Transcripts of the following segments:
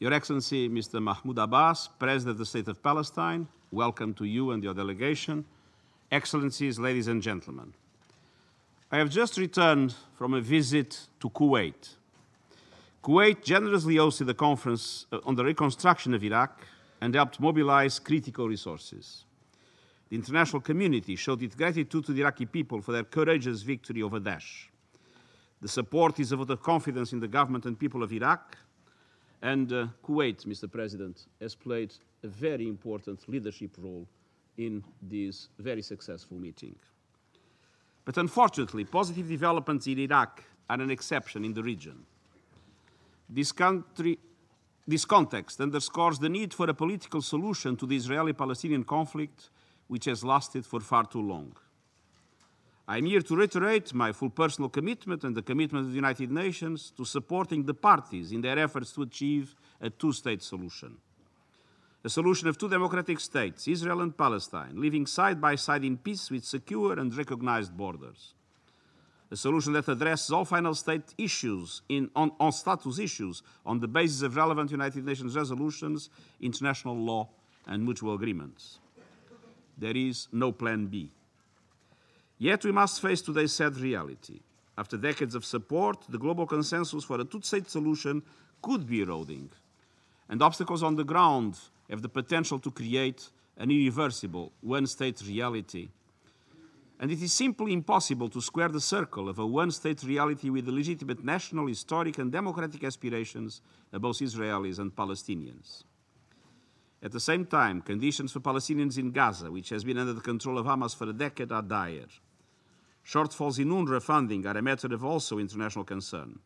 Your Excellency, Mr. Mahmoud Abbas, President of the State of Palestine, welcome to you and your delegation. Excellencies, ladies and gentlemen, I have just returned from a visit to Kuwait. Kuwait generously hosted a conference on the reconstruction of Iraq and helped mobilize critical resources. The international community showed its gratitude to the Iraqi people for their courageous victory over Daesh. The support is a vote of confidence in the government and people of Iraq, and Kuwait, Mr. President, has played a very important leadership role in this very successful meeting. But unfortunately, positive developments in Iraq are an exception in the region. This context underscores the need for a political solution to the Israeli Palestinian conflict, which has lasted for far too long. I am here to reiterate my full personal commitment and the commitment of the United Nations to supporting the parties in their efforts to achieve a two-state solution. A solution of two democratic states, Israel and Palestine, living side by side in peace with secure and recognized borders. A solution that addresses all final state issues on status issues on the basis of relevant United Nations resolutions, international law, and mutual agreements. There is no plan B. Yet we must face today's sad reality. After decades of support, the global consensus for a two-state solution could be eroding, and obstacles on the ground have the potential to create an irreversible one-state reality. And it is simply impossible to square the circle of a one-state reality with the legitimate national, historic, and democratic aspirations of both Israelis and Palestinians. At the same time, conditions for Palestinians in Gaza, which has been under the control of Hamas for a decade, are dire. Shortfalls in UNRWA funding are a matter of also international concern.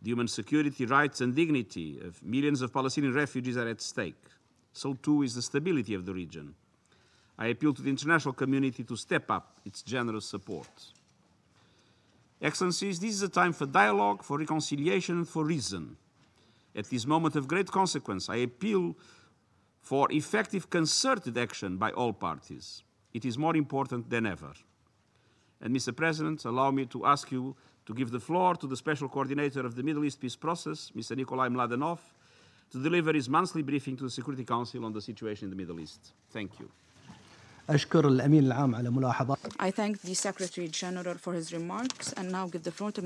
The human security, rights, and dignity of millions of Palestinian refugees are at stake. So too is the stability of the region. I appeal to the international community to step up its generous support. Excellencies, this is a time for dialogue, for reconciliation, and for reason. At this moment of great consequence, I appeal for effective concerted action by all parties. It is more important than ever. And Mr. President, allow me to ask you to give the floor to the Special Coordinator of the Middle East Peace Process, Mr. Nickolay Mladenov, to deliver his monthly briefing to the Security Council on the situation in the Middle East. Thank you. I thank the Secretary General for his remarks and now give the floor to